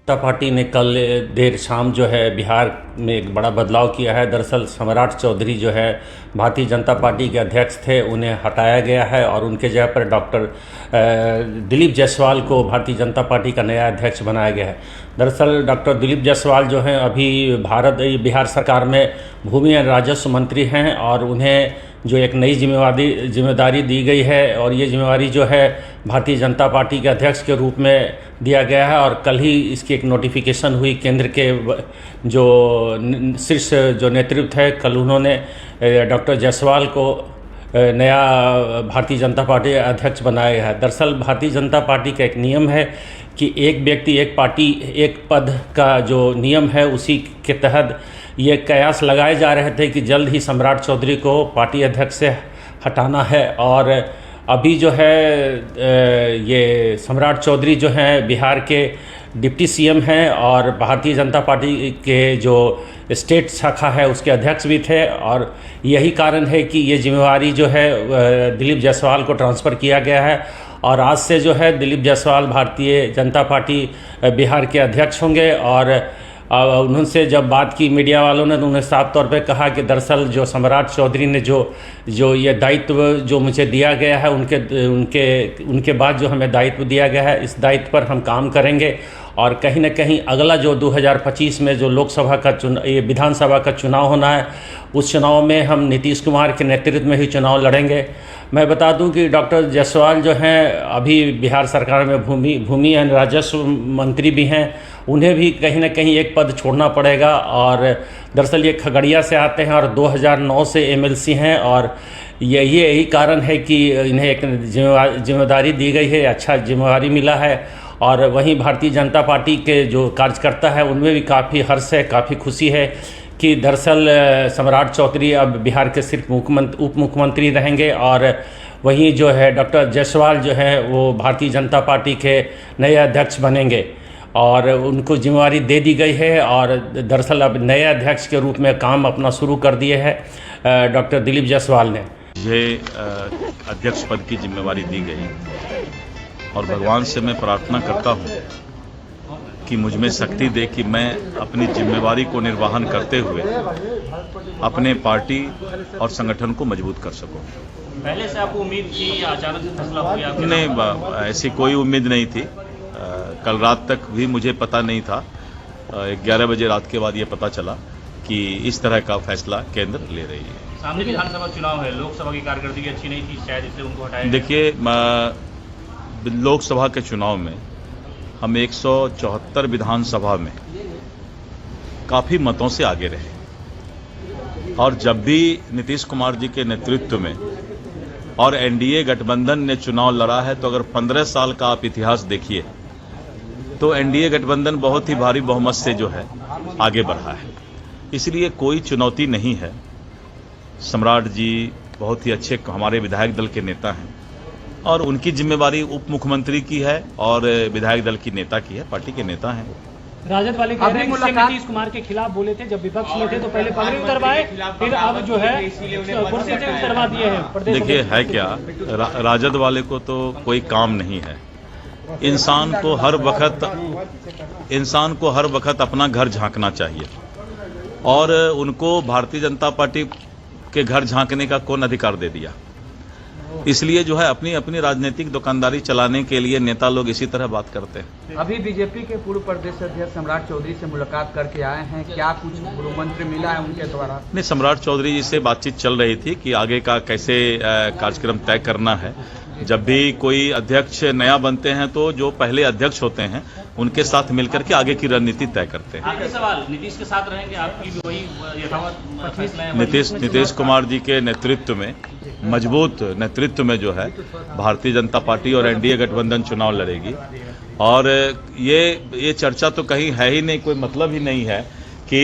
जनता party ने कल देर शाम जो है बिहार में एक बड़ा बदलाव किया है। दरअसल सम्राट चौधरी जो है भारतीय जनता पार्टी के अध्यक्ष थे, उन्हें हटाया गया है और उनके जगह पर डॉक्टर दिलीप जायसवाल को भारतीय जनता पार्टी का नया अध्यक्ष बनाया गया है। दरअसल डॉक्टर दिलीप जायसवाल जो हैं अभी बिहार सरकार में भूमि एवं राजस्व मंत्री हैं और उन्हें जो एक नई जिम्मेदारी दी गई है और ये जिम्मेदारी जो है भारतीय जनता पार्टी के अध्यक्ष के रूप में दिया गया है। और कल ही इसकी एक नोटिफिकेशन हुई केंद्र के जो शीर्ष जो नेतृत्व है, कल उन्होंने डॉक्टर जायसवाल को नया भारतीय जनता पार्टी अध्यक्ष बनाया है। दरअसल भारतीय जनता पार्टी का एक नियम है कि एक व्यक्ति एक पार्टी एक पद का जो नियम है, उसी के तहत ये कयास लगाए जा रहे थे कि जल्द ही सम्राट चौधरी को पार्टी अध्यक्ष से हटाना है। और अभी जो है ये सम्राट चौधरी जो हैं बिहार के डिप्टी सीएम हैं और भारतीय जनता पार्टी के जो स्टेट शाखा है उसके अध्यक्ष भी थे। और यही कारण है कि ये जिम्मेवारी जो है दिलीप जायसवाल को ट्रांसफ़र किया गया है और आज से जो है दिलीप जायसवाल भारतीय जनता पार्टी बिहार के अध्यक्ष होंगे। और उनसे जब बात की मीडिया वालों ने, तो उन्होंने साफ तौर पे कहा कि दरअसल जो सम्राट चौधरी ने जो ये दायित्व जो मुझे दिया गया है, उनके बाद जो हमें दायित्व दिया गया है, इस दायित्व पर हम काम करेंगे और कहीं ना कहीं अगला जो 2025 में जो लोकसभा का ये विधानसभा का चुनाव होना है, उस चुनाव में हम नीतीश कुमार के नेतृत्व में ही चुनाव लड़ेंगे। मैं बता दूं कि डॉक्टर जायसवाल जो हैं अभी बिहार सरकार में भूमि एवं राजस्व मंत्री भी हैं, उन्हें भी कहीं ना कहीं एक पद छोड़ना पड़ेगा। और दरअसल ये खगड़िया से आते हैं और 2009 से एमएलसी हैं और यही कारण है कि इन्हें एक जिम्मेदारी दी गई है, अच्छा जिम्मेदारी मिला है। और वहीं भारतीय जनता पार्टी के जो कार्यकर्ता है उनमें भी काफ़ी हर्ष है, काफ़ी खुशी है कि दरअसल सम्राट चौधरी अब बिहार के सिर्फ उप मुख्यमंत्री रहेंगे और वहीं जो है डॉक्टर जायसवाल जो है वो भारतीय जनता पार्टी के नए अध्यक्ष बनेंगे और उनको जिम्मेदारी दे दी गई है। और दरअसल अब नए अध्यक्ष के रूप में काम अपना शुरू कर दिए है डॉक्टर दिलीप जायसवाल ने। मुझे अध्यक्ष पद की जिम्मेदारी दी गई और भगवान से मैं प्रार्थना करता हूँ कि मुझ में शक्ति दे कि मैं अपनी जिम्मेदारी को निर्वहन करते हुए अपने पार्टी और संगठन को मजबूत कर सकूं। पहले से आपको उम्मीद थी या अचानक से फैसला हो गया? नहीं, ऐसी कोई उम्मीद नहीं थी। कल रात तक भी मुझे पता नहीं था। 11 बजे रात के बाद ये पता चला कि इस तरह का फैसला केंद्र ले रही है। सामने विधानसभा चुनाव है, लोकसभा की कारकर्दगी अच्छी नहीं थी, शायद इसलिए उनको हटाया। देखिए, लोकसभा के चुनाव में हम 174 विधानसभा में काफ़ी मतों से आगे रहे और जब भी नीतीश कुमार जी के नेतृत्व में और एनडीए गठबंधन ने चुनाव लड़ा है, तो अगर 15 साल का आप इतिहास देखिए तो एनडीए गठबंधन बहुत ही भारी बहुमत से जो है आगे बढ़ा है। इसलिए कोई चुनौती नहीं है। सम्राट जी बहुत ही अच्छे हमारे विधायक दल के नेता हैं और उनकी जिम्मेदारी उप मुख्यमंत्री की है और विधायक दल की नेता की है, पार्टी के नेता हैं। राजद वाले कह रहे हैं कि नीतीश कुमार के खिलाफ बोले थे, जब विपक्ष में थे तो पहले पगड़ी उतरवाए, फिर अब जो है कुर्सी से उतरवा दिए हैं। देखिए, है क्या, राजद वाले को तो कोई काम नहीं है। इंसान को हर वक्त अपना घर झांकना चाहिए और उनको भारतीय जनता पार्टी के घर झांकने का कौन अधिकार दे दिया? इसलिए जो है अपनी अपनी राजनीतिक दुकानदारी चलाने के लिए नेता लोग इसी तरह बात करते हैं। अभी बीजेपी के पूर्व प्रदेश अध्यक्ष सम्राट चौधरी से मुलाकात करके आए हैं, क्या कुछ गृह मंत्री मिला है उनके द्वारा? नहीं, सम्राट चौधरी जी से बातचीत चल रही थी कि आगे का कैसे कार्यक्रम तय करना है। जब भी कोई अध्यक्ष नया बनते हैं तो जो पहले अध्यक्ष होते हैं उनके साथ मिलकर के आगे की रणनीति तय करते हैं। आखिरी सवाल, नीतीश के साथ रहेंगे, आपकी भी वही यथावत फैसला है? नीतीश कुमार जी के नेतृत्व में, मजबूत नेतृत्व में जो है भारतीय जनता पार्टी और एनडीए गठबंधन चुनाव लड़ेगी। और ये चर्चा तो कहीं है ही नहीं, कोई मतलब ही नहीं है कि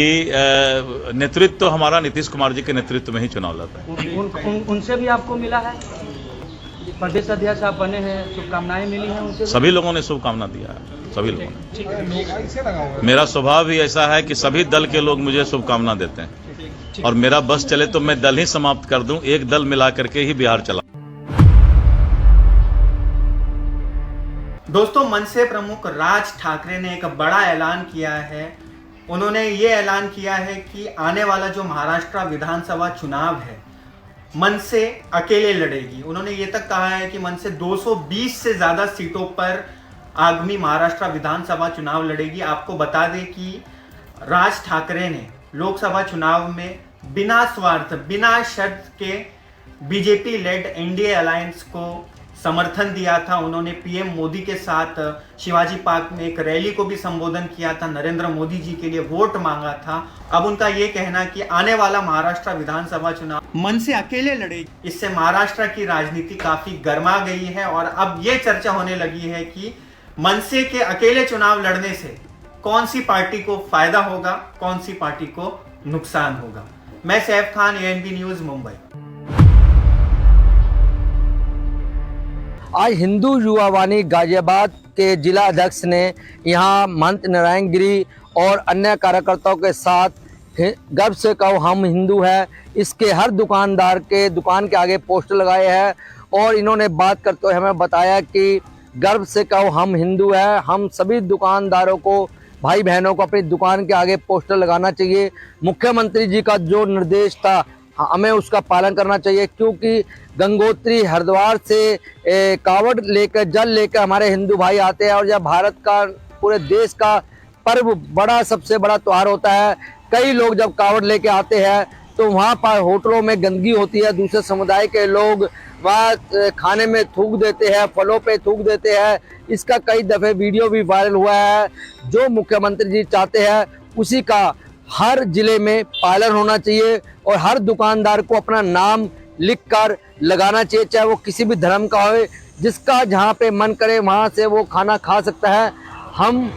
नेतृत्व तो हमारा नीतीश कुमार जी के नेतृत्व में ही चुनाव लड़ता है। उनसे भी आपको मिला है? प्रदेश अध्यक्ष आप बने हैं, शुभकामनाएं मिली हैं उनसे? सभी लोगों ने शुभकामना दिया है, सभी लोगों ने। मेरा स्वभाव ही ऐसा है कि सभी दल के लोग मुझे शुभकामना देते हैं और मेरा बस चले तो मैं दल ही समाप्त कर दूं, एक दल मिला करके ही बिहार चला। दोस्तों, मनसे प्रमुख राज ठाकरे ने एक बड़ा ऐलान किया है। उन्होंने ये ऐलान किया है कि आने वाला जो महाराष्ट्र विधानसभा चुनाव है, मनसे अकेले लड़ेगी। उन्होंने ये तक कहा है कि मनसे 220 से ज़्यादा सीटों पर आगामी महाराष्ट्र विधानसभा चुनाव लड़ेगी। आपको बता दें कि राज ठाकरे ने लोकसभा चुनाव में बिना स्वार्थ, बिना शर्त के बीजेपी लेड एनडीए अलायंस को समर्थन दिया था। उन्होंने पीएम मोदी के साथ शिवाजी पार्क में एक रैली को भी संबोधन किया था, नरेंद्र मोदी जी के लिए वोट मांगा था। अब उनका ये कहना कि आने वाला महाराष्ट्र विधानसभा चुनाव मनसे अकेले लड़ेगी, इससे महाराष्ट्र की राजनीति काफी गर्मा गई है और अब ये चर्चा होने लगी है कि मनसे के अकेले चुनाव लड़ने से कौन सी पार्टी को फायदा होगा, कौन सी पार्टी को नुकसान होगा। मैं सैफ खान, ANB न्यूज, मुंबई। आज हिंदू युवा वाणी गाजियाबाद के जिला अध्यक्ष ने यहाँ महंत नारायण गिरी और अन्य कार्यकर्ताओं के साथ गर्व से कहो हम हिंदू हैं, इसके हर दुकानदार के दुकान के आगे पोस्टर लगाए हैं और इन्होंने बात करते हुए हमें बताया कि गर्व से कहो हम हिंदू हैं। हम सभी दुकानदारों को, भाई बहनों को अपनी दुकान के आगे पोस्टर लगाना चाहिए। मुख्यमंत्री जी का जो निर्देश था हमें उसका पालन करना चाहिए, क्योंकि गंगोत्री हरिद्वार से कावड़ लेकर, जल लेकर हमारे हिंदू भाई आते हैं और जब भारत का, पूरे देश का पर्व, बड़ा सबसे बड़ा त्यौहार होता है, कई लोग जब कावड़ लेके आते हैं तो वहाँ पर होटलों में गंदगी होती है। दूसरे समुदाय के लोग वहाँ खाने में थूक देते हैं, फलों पे थूक देते हैं। इसका कई दफ़े वीडियो भी वायरल हुआ है। जो मुख्यमंत्री जी चाहते हैं उसी का हर जिले में पालन होना चाहिए और हर दुकानदार को अपना नाम लिखकर लगाना चाहिए, चाहे वो किसी भी धर्म का हो। जिसका जहाँ पे मन करे वहाँ से वो खाना खा सकता है। हम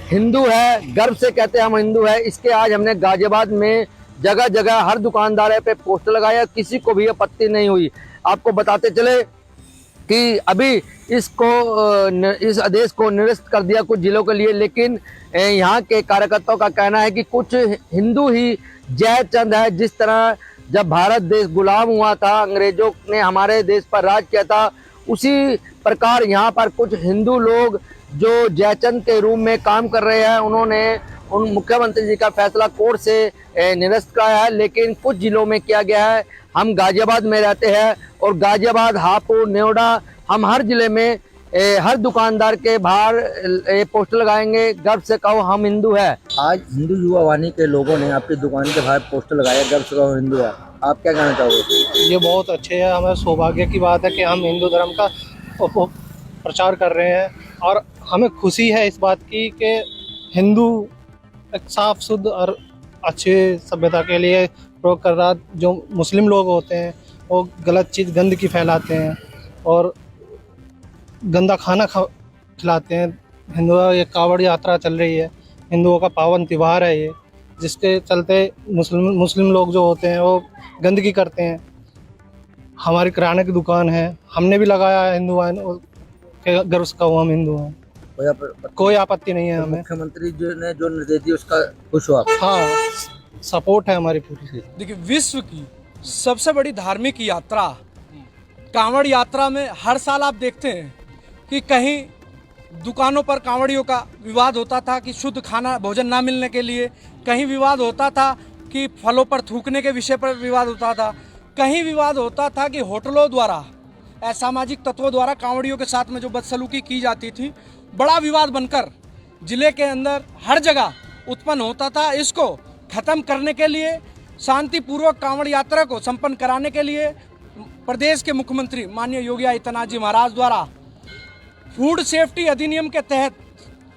हिंदू है, गर्व से कहते हैं हम हिंदू है। इसके आज हमने गाजियाबाद में जगह जगह हर दुकानदार पे पोस्टर लगाया, किसी को भी आपत्ति नहीं हुई। आपको बताते चले कि अभी इस आदेश को निरस्त कर दिया कुछ जिलों के लिए, लेकिन यहाँ के कार्यकर्ताओं का कहना है कि कुछ हिंदू ही जयचंद है। जिस तरह जब भारत देश गुलाम हुआ था, अंग्रेजों ने हमारे देश पर राज किया था, उसी प्रकार यहाँ पर कुछ हिंदू लोग जो जयचंद के रूप में काम कर रहे हैं, उन्होंने उन मुख्यमंत्री जी का फैसला कोर्ट से निरस्त कराया है। लेकिन कुछ जिलों में किया गया है। हम गाजियाबाद में रहते हैं और गाजियाबाद, हापुड़, नेवड़ा, हम हर जिले में हर दुकानदार के बाहर पोस्टर लगाएंगे, गर्व से कहो हम हिंदू है। आज हिंदू युवा वाणी के लोगों ने आपकी दुकान के बाहर पोस्टर लगाया, गर्व से कहो हिंदू है। आप क्या कहना चाहोगे? ये बहुत अच्छे है, हमें सौभाग्य की बात है कि हम हिंदू धर्म का प्रचार कर रहे हैं और हमें खुशी है इस बात की कि हिंदू एक साफ शुद्ध और अच्छे सभ्यता के लिए प्रयोग कर रहा। जो मुस्लिम लोग होते हैं वो गलत चीज़, गंदगी फैलाते हैं और गंदा खाना खिलाते हैं। हिंदुओं, ये कावड़ यात्रा चल रही है, हिंदुओं का पावन त्यौहार है ये, जिसके चलते मुस्लिम लोग जो होते हैं वो गंदगी करते हैं। हमारी किराने की दुकान है, हमने भी लगाया है हिंदू वाइन, गर्व से कहो हम हिंदू हैं। कोई आपत्ति नहीं है हमें। मुख्यमंत्री जी ने जो निर्देश दिया उसका खुश हुआ? हाँ, सपोर्ट है हमारी पूरी। देखिए, विश्व की सबसे बड़ी धार्मिक यात्रा कांवड़ यात्रा में हर साल आप देखते हैं कि कहीं दुकानों पर कांवड़ियों का विवाद होता था कि शुद्ध खाना भोजन ना मिलने के लिए, कहीं विवाद होता था कि फलों पर थूकने के विषय पर विवाद होता था, कहीं विवाद होता था कि होटलों द्वारा, असामाजिक तत्वों द्वारा कांवड़ियों के साथ में जो बदसलूकी की जाती थी, बड़ा विवाद बनकर जिले के अंदर हर जगह उत्पन्न होता था। इसको खत्म करने के लिए, शांतिपूर्वक कांवड़ यात्रा को संपन्न कराने के लिए प्रदेश के मुख्यमंत्री माननीय योगी आदित्यनाथ जी महाराज द्वारा फूड सेफ्टी अधिनियम के तहत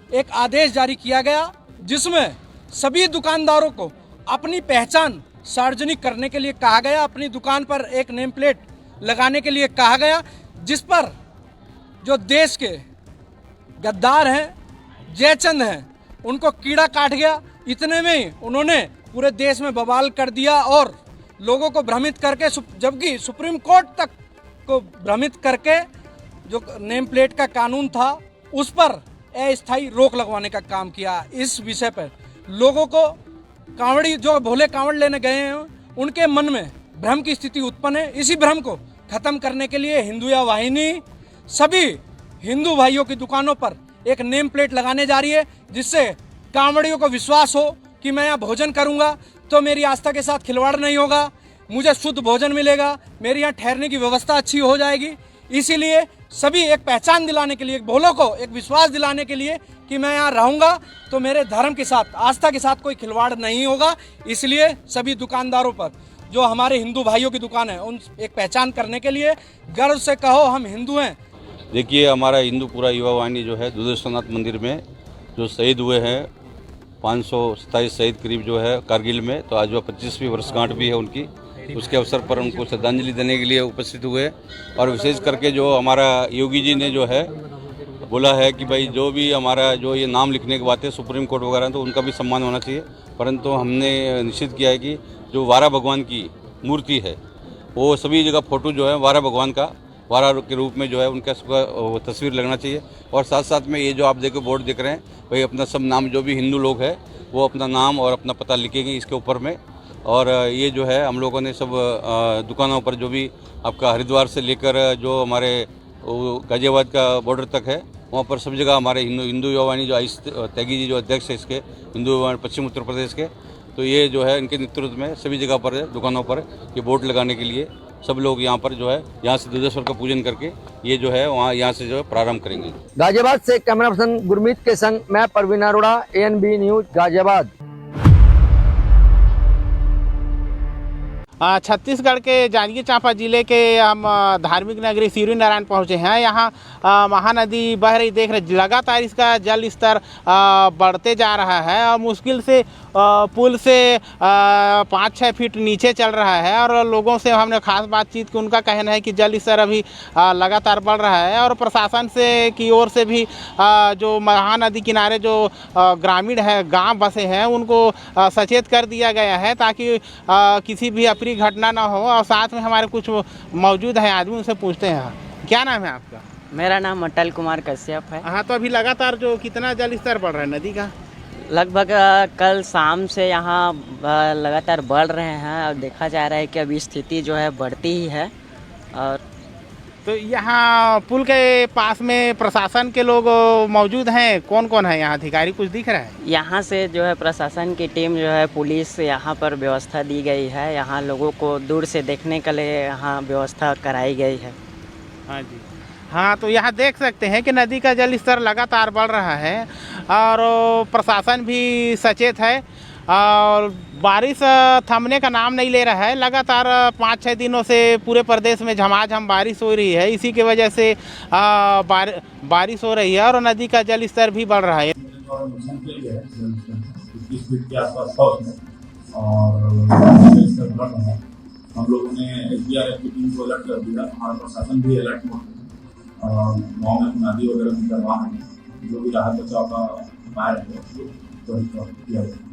एक आदेश जारी किया गया, जिसमें सभी दुकानदारों को अपनी पहचान सार्वजनिक करने के लिए कहा गया, अपनी दुकान पर एक नेम प्लेट लगाने के लिए कहा गया, जिस पर जो देश के गद्दार हैं, जयचंद हैं, उनको कीड़ा काट गया। इतने में ही उन्होंने पूरे देश में बवाल कर दिया और लोगों को भ्रमित करके, जबकि सुप्रीम कोर्ट तक को भ्रमित करके जो नेम प्लेट का कानून था उस पर अस्थायी रोक लगवाने का काम किया। इस विषय पर लोगों को, कांवड़ी जो भोले कांवड़ लेने गए हैं, उनके मन में भ्रम की स्थिति उत्पन्न है। इसी भ्रम को खत्म करने के लिए हिंदू या वाहिनी सभी हिंदू भाइयों की दुकानों पर एक नेम प्लेट लगाने जा रही है, जिससे कांवड़ियों को विश्वास हो कि मैं यहाँ भोजन करूँगा तो मेरी आस्था के साथ खिलवाड़ नहीं होगा, मुझे शुद्ध भोजन मिलेगा, मेरी यहाँ ठहरने की व्यवस्था अच्छी हो जाएगी। इसीलिए सभी एक पहचान दिलाने के लिए, एक भोलों को एक विश्वास दिलाने के लिए कि मैं यहाँ रहूँगा तो मेरे धर्म के साथ, आस्था के साथ कोई खिलवाड़ नहीं होगा। इसलिए सभी दुकानदारों पर, जो हमारे हिंदू भाइयों की दुकान है, उन एक पहचान करने के लिए गर्व से कहो हम हिंदू हैं। देखिए, हमारा हिंदू पूरा युवा वाहिनी जो है दुधेश्वरनाथ मंदिर में जो शहीद हुए हैं 527 शहीद करीब जो है कारगिल में, तो आज वो 25वीं वर्षगांठ भी है उनकी, उसके अवसर पर उनको श्रद्धांजलि देने के लिए उपस्थित हुए। और विशेष करके जो हमारा योगी जी ने जो है बोला है कि भाई जो भी हमारा जो ये नाम लिखने की बात है सुप्रीम कोर्ट वगैरह, तो उनका भी सम्मान होना चाहिए। परंतु हमने निश्चित किया है कि जो वारा भगवान की मूर्ति है वो सभी जगह फोटो जो है वारा भगवान का वारा के रूप में जो है उनका तस्वीर लगना चाहिए। और साथ साथ में ये जो आप देखो बोर्ड देख रहे हैं, भाई अपना सब नाम, जो भी हिंदू लोग हैं वो अपना नाम और अपना पता लिखेंगे इसके ऊपर में। और ये जो है हम लोगों ने सब दुकानों पर जो भी आपका हरिद्वार से लेकर जो हमारे गाजियाबाद का बॉर्डर तक है, वहाँ पर सब जगह हमारे हिंदू युवा वाहिनी जो आइस त्यागी जी जो अध्यक्ष है इसके हिंदू युवा वाहिनी पश्चिम उत्तर प्रदेश के, तो ये जो है इनके नेतृत्व में सभी जगह पर दुकानों पर ये बोर्ड लगाने के लिए सब लोग यहाँ पर जो है यहाँ से दुधेश्वर का पूजन करके ये जो है वहाँ यहाँ से जो है प्रारंभ करेंगे। गाजियाबाद से कैमरा पर्सन गुरमीत के संग मैं परवीन अरोड़ा, ANB न्यूज गाजियाबाद। छत्तीसगढ़ के जांजगीर चांपा जिले के हम धार्मिक नगरी सिवरी नारायण पहुँचे हैं। यहाँ महानदी बह रही देख रहे, लगातार इसका जल स्तर बढ़ते जा रहा है और मुश्किल से पुल से 5-6 फीट नीचे चल रहा है। और लोगों से हमने खास बातचीत की, उनका कहना है कि जल स्तर अभी लगातार बढ़ रहा है और प्रशासन से की ओर से भी जो महानदी किनारे जो ग्रामीण है गांव बसे हैं उनको सचेत कर दिया गया है ताकि किसी भी अप्रिय घटना ना हो। और साथ में हमारे कुछ मौजूद हैं आदमी, उनसे पूछते हैं। क्या नाम है आपका? मेरा नाम अटल कुमार कश्यप है। हाँ, तो अभी लगातार जो कितना जल स्तर बढ़ रहा है नदी का? लगभग कल शाम से यहाँ लगातार बढ़ रहे हैं और देखा जा रहा है कि अभी स्थिति जो है बढ़ती ही है। और तो यहाँ पुल के पास में प्रशासन के लोग मौजूद हैं, कौन कौन है यहाँ अधिकारी, कुछ दिख रहा है? यहाँ से जो है प्रशासन की टीम जो है, पुलिस यहाँ पर व्यवस्था दी गई है। यहाँ लोगों को दूर से देखने के लिए यहाँ व्यवस्था कराई गई है। हाँ जी, हाँ, तो यहाँ देख सकते हैं कि नदी का जल स्तर लगातार बढ़ रहा है और प्रशासन भी सचेत है और बारिश थमने का नाम नहीं ले रहा है। लगातार 5-6 दिनों से पूरे प्रदेश में झमाझम बारिश हो रही है, इसी की वजह से बारिश हो रही है और नदी का जल स्तर भी बढ़ रहा है। हम लोगों ने SDRF की टीम को अलर्ट कर दिया, हमारा प्रशासन भी अलर्ट हुआ, गाँव में नदी वगैरह में करवा है, जो भी राहत बचाव का उपाय है तो किया जाए।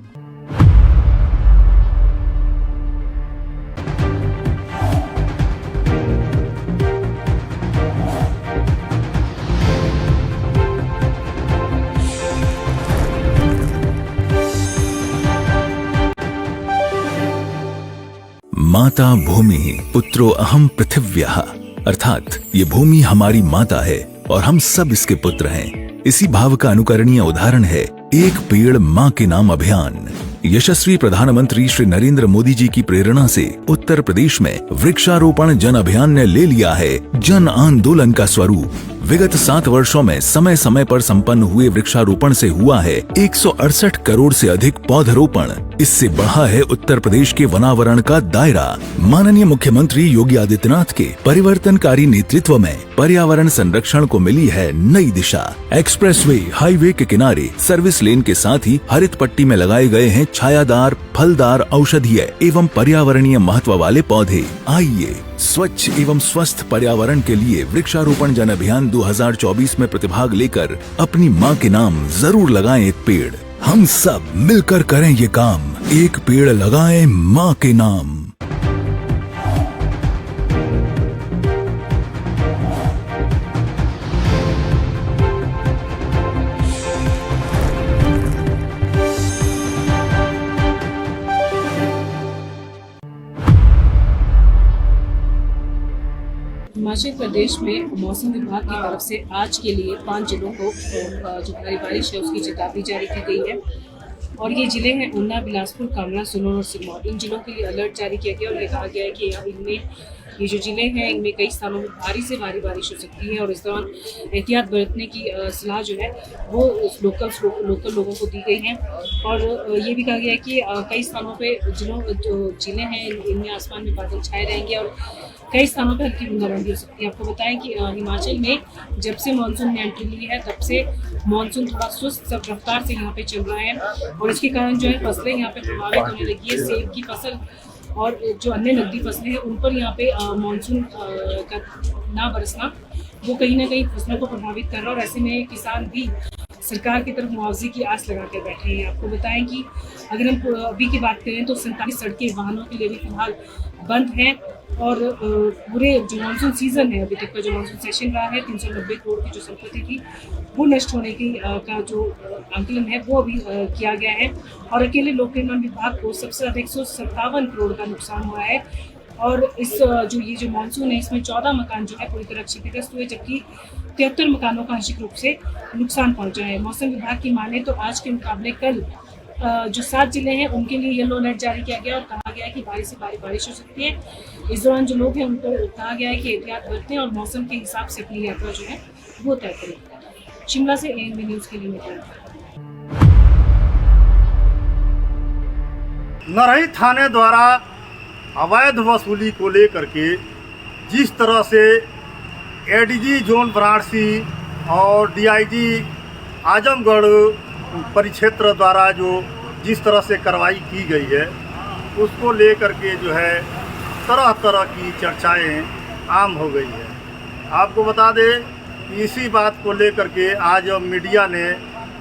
माता भूमि पुत्रो अहम पृथिव्यः, अर्थात ये भूमि हमारी माता है और हम सब इसके पुत्र हैं। इसी भाव का अनुकरणीय उदाहरण है एक पेड़ माँ के नाम अभियान। यशस्वी प्रधानमंत्री श्री नरेंद्र मोदी जी की प्रेरणा से उत्तर प्रदेश में वृक्षारोपण जन अभियान ने ले लिया है जन आंदोलन का स्वरूप। विगत 7 वर्षों में समय समय पर संपन्न हुए वृक्षारोपण से हुआ है 168 करोड़ से अधिक पौधरोपण। इससे बढ़ा है उत्तर प्रदेश के वनावरण का दायरा। माननीय मुख्यमंत्री योगी आदित्यनाथ के परिवर्तनकारी नेतृत्व में पर्यावरण संरक्षण को मिली है नई दिशा। एक्सप्रेसवे, हाईवे के किनारे सर्विस लेन के साथ ही हरित पट्टी में लगाए गए हैं छायादार, फलदार, औषधीय एवं पर्यावरणीय महत्व वाले पौधे। आइए स्वच्छ एवं स्वस्थ पर्यावरण के लिए वृक्षारोपण जन अभियान 2024 में प्रतिभाग लेकर अपनी माँ के नाम जरूर लगाएं एक पेड़। हम सब मिलकर करें ये काम, एक पेड़ लगाएं माँ के नाम। हिमाचल प्रदेश में मौसम विभाग की तरफ से आज के लिए 5 जिलों को जो भारी बारिश है उसकी चेतावनी जारी की गई है और ये जिले हैं ऊना, बिलासपुर, कांगड़ा, सोलन और सिरमौर। इन जिलों के लिए अलर्ट जारी किया गया और ये कहा गया है कि इनमें ये जो जिले हैं इनमें कई स्थानों में भारी से भारी बारिश हो सकती है और इस दौरान एहतियात बरतने की सलाह जो है वो लोकल लोगों को दी गई है। और ये भी कहा गया है कि कई स्थानों पे जो जिले हैं इनमें आसमान में बादल छाए रहेंगे और कई स्थानों पर हल्की बूंदाबांदी हो सकती है। आपको बताएं कि हिमाचल में जब से मानसून ने एंट्री ली है तब से मानसून थोड़ा सुस्त रफ्तार से यहाँ पे चल रहा है और इसके कारण जो है फसलें यहाँ पे प्रभावित होने लगी है। सेब की फसल और जो अन्य नकदी फसलें हैं उन पर यहाँ पे मानसून का ना बरसना वो कहीं ना कहीं फसलों को प्रभावित कर रहा है और ऐसे में किसान भी सरकार की तरफ मुआवजे की आस लगा कर बैठे हैं। आपको बताएं कि अगर हम अभी की बात करें तो 47 सड़कें वाहनों के लिए भी फिलहाल बंद हैं और पूरे जो मानसून सीजन है अभी तक का जो मानसून सेशन रहा है 390 करोड़ की जो संपत्ति थी वो नष्ट होने की का जो आंकलन है वो अभी किया गया है और अकेले लोक निर्माण विभाग को सबसे अधिक 157 करोड़ का नुकसान हुआ है और इस जो मानसून है इसमें 14 मकान जो है पूरी तरह क्षतिग्रस्त हुए जबकि 73 मकानों का आंशिक रूप से नुकसान पहुंचा है। मौसम विभाग की माने तो आज के मुकाबले कल जो 7 जिले हैं उनके लिए येलो अलर्ट जारी किया गया और कहा गया है कि भारी से भारी बारिश हो सकती है। इस दौरान जो लोग हैं उनको कहा गया है कि एहतियात बरतें और मौसम के हिसाब से अपनी यात्रा जो है वो तय करें। शिमला से ANB न्यूज़ के लिए मैं नरही थाने द्वारा अवैध वसूली को लेकर के जिस तरह से ADG जोन वाराणसी और DIG आजमगढ़ परिक्षेत्र द्वारा जो जिस तरह से कार्रवाई की गई है उसको लेकर के जो है तरह तरह की चर्चाएं आम हो गई है। आपको बता दें कि इसी बात को लेकर के आज मीडिया ने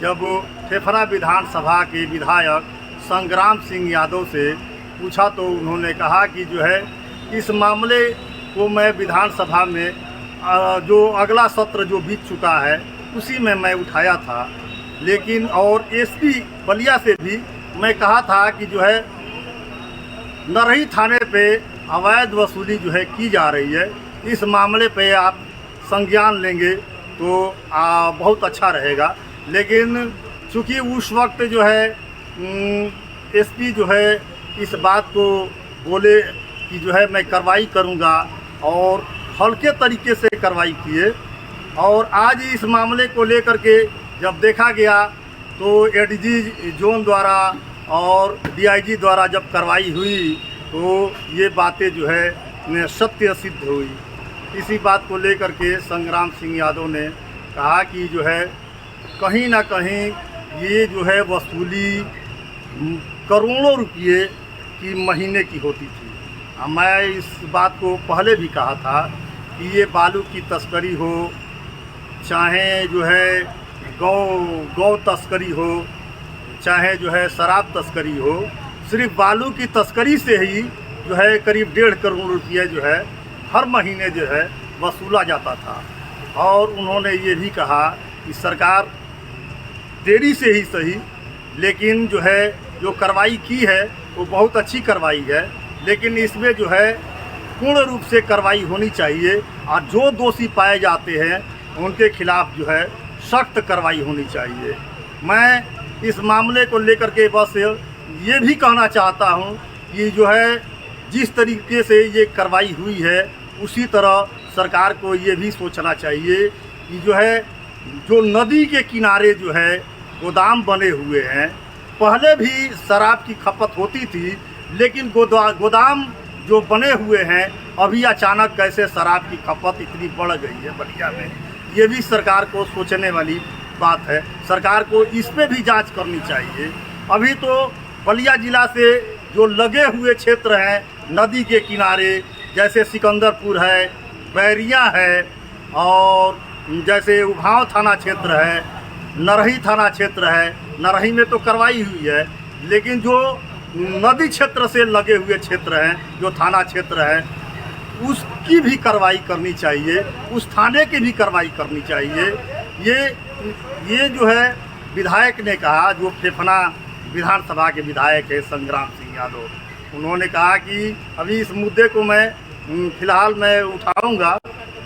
जब फेफना विधानसभा के विधायक संग्राम सिंह यादव से पूछा तो उन्होंने कहा कि जो है इस मामले को मैं विधानसभा में जो अगला सत्र जो बीत चुका है उसी में मैं उठाया था, लेकिन और SP बलिया से भी मैं कहा था कि जो है नरही थाने पे अवैध वसूली जो है की जा रही है, इस मामले पे आप संज्ञान लेंगे तो बहुत अच्छा रहेगा। लेकिन चूँकि उस वक्त जो है SP जो है इस बात को बोले कि जो है मैं कार्रवाई करूँगा और हल्के तरीके से कार्रवाई किए और आज इस मामले को लेकर के जब देखा गया तो ADG जोन द्वारा और DIG द्वारा जब कार्रवाई हुई तो ये बातें जो है सत्य सिद्ध हुई। इसी बात को लेकर के संग्राम सिंह यादव ने कहा कि जो है कहीं ना कहीं ये जो है वसूली करोड़ों रुपये की महीने की होती थी। मैं इस बात को पहले भी कहा था कि ये बालू की तस्करी हो चाहे जो है गौ तस्करी हो चाहे जो है शराब तस्करी हो, सिर्फ बालू की तस्करी से ही जो है करीब 1.5 करोड़ रुपये जो है हर महीने जो है वसूला जाता था। और उन्होंने ये भी कहा कि सरकार देरी से ही सही लेकिन जो है जो कार्रवाई की है वो बहुत अच्छी कार्रवाई है, लेकिन इसमें जो है पूर्ण रूप से कार्रवाई होनी चाहिए और जो दोषी पाए जाते हैं उनके खिलाफ जो है सख्त कार्रवाई होनी चाहिए। मैं इस मामले को लेकर के बस ये भी कहना चाहता हूँ कि जो है जिस तरीके से ये कार्रवाई हुई है उसी तरह सरकार को ये भी सोचना चाहिए कि जो है जो नदी के किनारे जो है गोदाम बने हुए हैं, पहले भी शराब की खपत होती थी लेकिन गोदाम जो बने हुए हैं अभी अचानक कैसे शराब की खपत इतनी बढ़ गई है बलिया में, ये भी सरकार को सोचने वाली बात है। सरकार को इस पे भी जांच करनी चाहिए। अभी तो बलिया जिला से जो लगे हुए क्षेत्र हैं नदी के किनारे जैसे सिकंदरपुर है, बैरिया है और जैसे उभाव थाना क्षेत्र है, नरही थाना क्षेत्र है, नरही में तो कार्रवाई हुई है, लेकिन जो नदी क्षेत्र से लगे हुए क्षेत्र हैं जो थाना क्षेत्र है उसकी भी कार्रवाई करनी चाहिए, उस थाने की भी कार्रवाई करनी चाहिए। ये जो है विधायक ने कहा, जो फेफना विधानसभा के विधायक है संग्राम सिंह यादव, उन्होंने कहा कि अभी इस मुद्दे को मैं फिलहाल मैं उठाऊंगा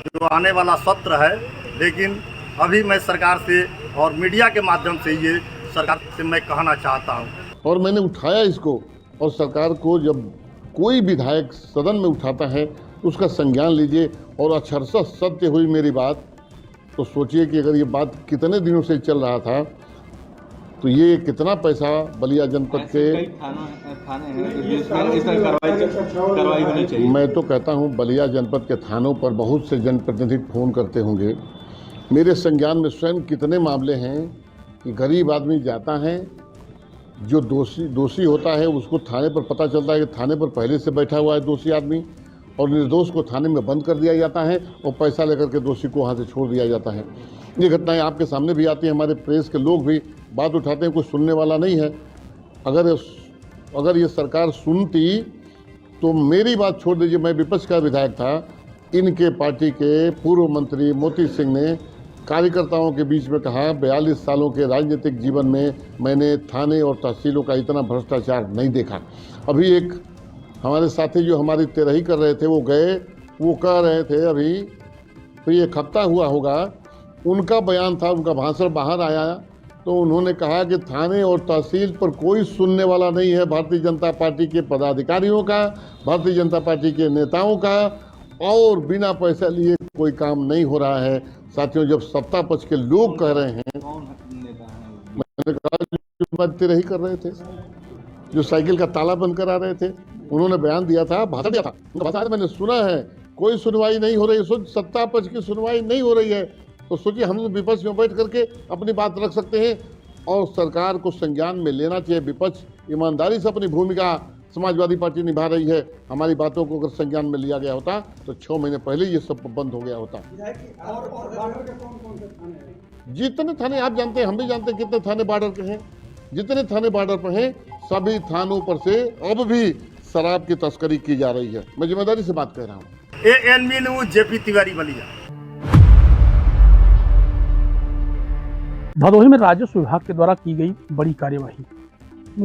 जो आने वाला सत्र है, लेकिन अभी मैं सरकार से और मीडिया के माध्यम से ये सरकार से मैं कहना चाहता हूँ। और मैंने उठाया इसको, और सरकार को जब कोई विधायक सदन में उठाता है तो उसका संज्ञान लीजिए। और अक्षरशः सत्य हुई मेरी बात, तो सोचिए कि अगर ये बात कितने दिनों से चल रहा था तो ये कितना पैसा बलिया जनपद के कार्रवाई होनी चाहिए। मैं तो कहता हूँ बलिया जनपद के थानों पर बहुत से जनप्रतिनिधि फ़ोन करते होंगे। मेरे संज्ञान में स्वयं कितने मामले हैं कि गरीब आदमी जाता है, जो दोषी होता है उसको थाने पर पता चलता है कि थाने पर पहले से बैठा हुआ है दोषी आदमी, और निर्दोष को थाने में बंद कर दिया जाता है और पैसा लेकर के दोषी को वहाँ से छोड़ दिया जाता है। ये घटनाएं आपके सामने भी आती हैं, हमारे प्रेस के लोग भी बात उठाते हैं, कोई सुनने वाला नहीं है। अगर ये सरकार सुनती तो मेरी बात छोड़ दीजिए, मैं विपक्ष का विधायक था, इनके पार्टी के पूर्व मंत्री मोती सिंह ने कार्यकर्ताओं के बीच में कहा 42 सालों के राजनीतिक जीवन में मैंने थाने और तहसीलों का इतना भ्रष्टाचार नहीं देखा। अभी एक हमारे साथी जो हमारी तेरही कर रहे थे वो गए, वो कह रहे थे अभी तो ये एक हफ्ता हुआ होगा, उनका बयान था, उनका भाषण बाहर आया तो उन्होंने कहा कि थाने और तहसील पर कोई सुनने वाला नहीं है भारतीय जनता पार्टी के पदाधिकारियों का, भारतीय जनता पार्टी के नेताओं का, और बिना पैसा लिए कोई काम नहीं हो रहा है। साथियों, जब सत्ता पक्ष के लोग कह रहे हैं, मैंने कहा जो तेरही कर रहे थे, जो साइकिल का ताला बंद करा रहे थे, उन्होंने बयान दिया था, भाषण दिया था, उनका भाषण मैंने सुना है, कोई सुनवाई नहीं हो रही है, सत्ता पक्ष की सुनवाई नहीं हो रही है। तो सोचिए हम लोग विपक्ष में बैठ करके अपनी बात रख सकते हैं, और सरकार को संज्ञान में लेना चाहिए। विपक्ष ईमानदारी से अपनी भूमिका समाजवादी पार्टी निभा रही है। हमारी बातों को अगर संज्ञान में लिया गया होता तो 6 महीने पहले ये सब बंद हो गया होता। जितने थाने आप जानते हैं, हम भी जानते हैं कितने थाने बॉर्डर के हैं, जितने थाने बॉर्डर पर हैं सभी थानों पर से अब भी शराब की तस्करी की जा रही है। मैं जिम्मेदारी से बात कह रहा हूँ। ANB news, JP Tiwari, Ballia. Bhadohi में राजस्व विभाग के द्वारा की गई बड़ी कार्यवाही।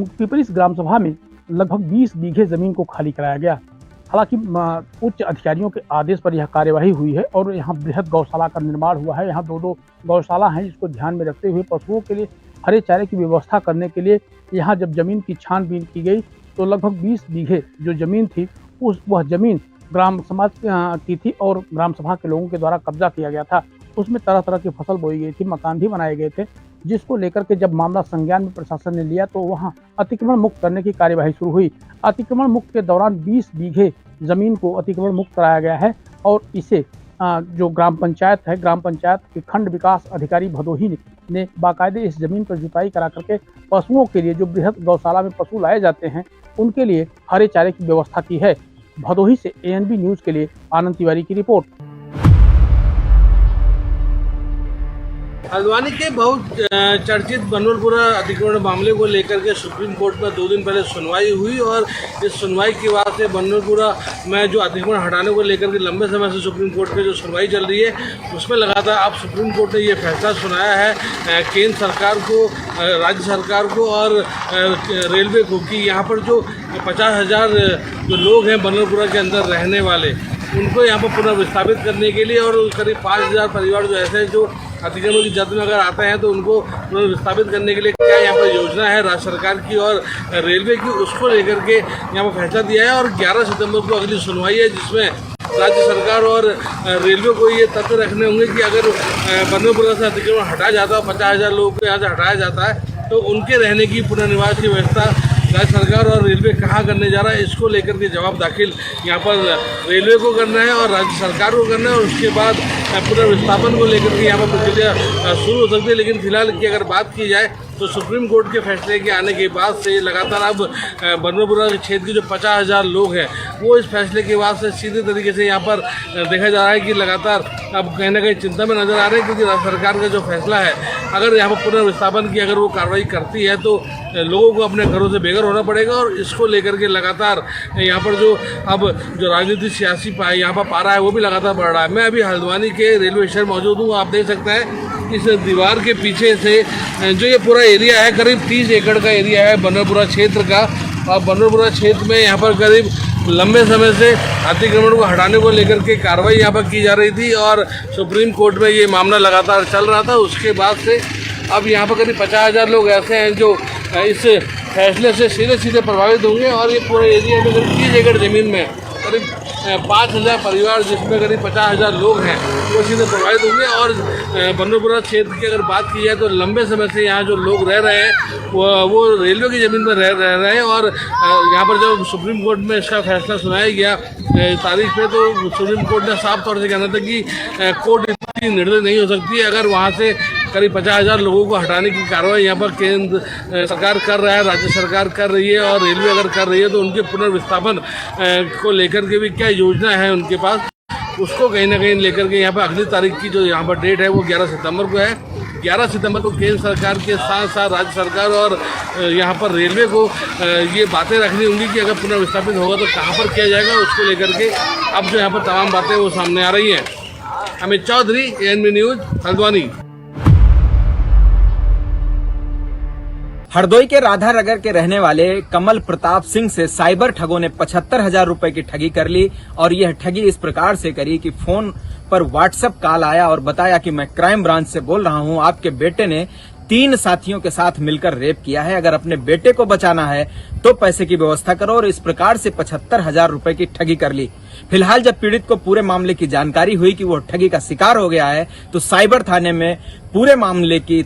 पिपरिस ग्राम सभा में लगभग 20 बीघे जमीन को खाली कराया गया। हालांकि उच्च अधिकारियों के आदेश पर यह कार्यवाही हुई है और यहाँ बृहद गौशाला का निर्माण हुआ है। यहाँ 2 गौशाला हैं, जिसको ध्यान में रखते हुए पशुओं के लिए हरे चारे की व्यवस्था करने के लिए यहाँ जब जमीन की छानबीन की गई तो लगभग 20 बीघे जो जमीन थी वह जमीन ग्राम समाज की थी और ग्राम सभा के लोगों के द्वारा कब्जा किया गया था। उसमें तरह तरह की फसल बोई गई थी, मकान भी बनाए गए थे, जिसको लेकर के जब मामला संज्ञान में प्रशासन ने लिया तो वहां अतिक्रमण मुक्त करने की कार्यवाही शुरू हुई। अतिक्रमण मुक्त के दौरान 20 बीघे जमीन को अतिक्रमण मुक्त कराया गया है और इसे जो ग्राम पंचायत है, ग्राम पंचायत के खंड विकास अधिकारी भदोही ने बाकायदे इस जमीन पर जुताई करा करके पशुओं के लिए, जो बृहद गौशाला में पशु लाए जाते हैं, उनके लिए हरे चारे की व्यवस्था की है। भदोही से ANB न्यूज़ के लिए आनंद तिवारी की रिपोर्ट। हल्द्वानी के बहुत चर्चित बनवलपुरा अतिक्रमण मामले को लेकर के सुप्रीम कोर्ट में 2 दिन पहले सुनवाई हुई और इस सुनवाई के बाद से बनवलपुरा में जो अतिक्रमण हटाने को लेकर के लंबे समय से सुप्रीम कोर्ट में जो सुनवाई चल रही है उसमें लगातार अब सुप्रीम कोर्ट ने ये फैसला सुनाया है केंद्र सरकार को, राज्य सरकार को और रेलवे को कि यहाँ पर जो 50,000 जो लोग हैं बनवलपुरा के अंदर रहने वाले, उनको यहाँ पर पुनर्विस्थापित करने के लिए और करीब 5,000 परिवार जो ऐसे हैं जो अतिक्रमण की जद में अगर आते हैं तो उनको पुनर्विस्थापित करने के लिए क्या यहाँ पर योजना है राज्य सरकार की और रेलवे की, उसको लेकर के यहाँ पर फैसला दिया है। और 11 सितंबर को अगली सुनवाई है जिसमें राज्य सरकार और रेलवे को ये तथ्य रखने होंगे कि अगर बनवलपुरा से अतिक्रमण हटाया जाता है, 50,000 लोगों को यहाँ से हटाया जाता है, तो उनके रहने की पुनर्निवास की व्यवस्था राज्य सरकार और रेलवे कहाँ करने जा रहा है, इसको लेकर के जवाब दाखिल यहाँ पर रेलवे को करना है और राज्य सरकार को करना है और उसके बाद पुनर्विस्थापन को लेकर के यहाँ पर प्रक्रिया शुरू हो सकती है। लेकिन फिलहाल की अगर बात की जाए तो सुप्रीम कोर्ट के फैसले के आने के बाद से लगातार अब बनवलपुरा के क्षेत्र के जो 50,000 लोग हैं वो इस फैसले के बाद से सीधे तरीके से यहाँ पर देखा जा रहा है कि लगातार अब कहीं ना कहीं चिंता में नजर आ रहे हैं, क्योंकि राज्य सरकार का जो फैसला है अगर यहाँ पर पुनर्विस्थापन की अगर वो कार्रवाई करती है तो लोगों को अपने घरों से बेघर होना पड़ेगा और इसको लेकर के लगातार यहाँ पर जो अब जो राजनीतिक सियासी यहाँ पर पारा है वो भी लगातार बढ़ रहा है। मैं अभी हल्द्वानी के रेलवे स्टेशन मौजूद हूँ। आप देख सकते हैं इस दीवार के पीछे से जो ये पूरा एरिया है करीब 30 एकड़ का एरिया है बनवलपुरा क्षेत्र का और बनवलपुरा क्षेत्र में यहाँ पर करीब लंबे समय से अतिक्रमण को हटाने को लेकर के कार्रवाई यहाँ पर की जा रही थी और सुप्रीम कोर्ट में ये मामला लगातार चल रहा था। उसके बाद से अब यहाँ पर करीब 50,000 लोग ऐसे हैं जो इस फैसले से सीधे सीधे प्रभावित होंगे और ये पूरे एरिया में करीब 30 एकड़ ज़मीन में करीब 5,000 परिवार जिसमें करीब 50,000 लोग हैं वो सीधे प्रभावित होंगे। और बनोपुरा क्षेत्र की अगर बात की जाए तो लंबे समय से यहाँ जो लोग रह रहे हैं वो रेलवे की ज़मीन में रह रहे हैं। और यहाँ पर जब सुप्रीम कोर्ट में इसका फैसला सुनाया गया तारीख पे तो सुप्रीम कोर्ट ने साफ तौर से कहना था कि कोर्ट इतनी निर्णय नहीं हो सकती है। अगर वहाँ से करीब 50,000 लोगों को हटाने की कार्रवाई यहाँ पर केंद्र सरकार कर रहा है, राज्य सरकार कर रही है और रेलवे अगर कर रही है तो उनके पुनर्विस्थापन को लेकर के भी क्या योजना है उनके पास, उसको कहीं ना कहीं लेकर के यहाँ पर अगली तारीख की जो यहाँ पर डेट है वो 11 सितंबर को है। 11 सितंबर को केंद्र सरकार के साथ साथ राज्य सरकार और यहाँ पर रेलवे को ये बातें रखनी होंगी कि अगर पुनर्विस्थापित होगा तो कहाँ पर किया जाएगा, उसको लेकर के अब जो यहाँ पर तमाम बातें वो सामने आ रही हैं। Amit Chaudhary, ANB news, Haldwani. हरदोई के राधानगर के रहने वाले कमल प्रताप सिंह से साइबर ठगों ने 75,000 रुपए की ठगी कर ली। और यह ठगी इस प्रकार से करी कि फोन पर व्हाट्सएप कॉल आया और बताया कि मैं क्राइम ब्रांच से बोल रहा हूं, आपके बेटे ने 3 साथियों के साथ मिलकर रेप किया है, अगर अपने बेटे को बचाना है तो पैसे की व्यवस्था करो। और इस प्रकार से 75,000 रुपए की ठगी कर ली। फिलहाल जब पीड़ित को पूरे मामले की जानकारी हुई कि वो ठगी का शिकार हो गया है तो साइबर थाने में पूरे मामले की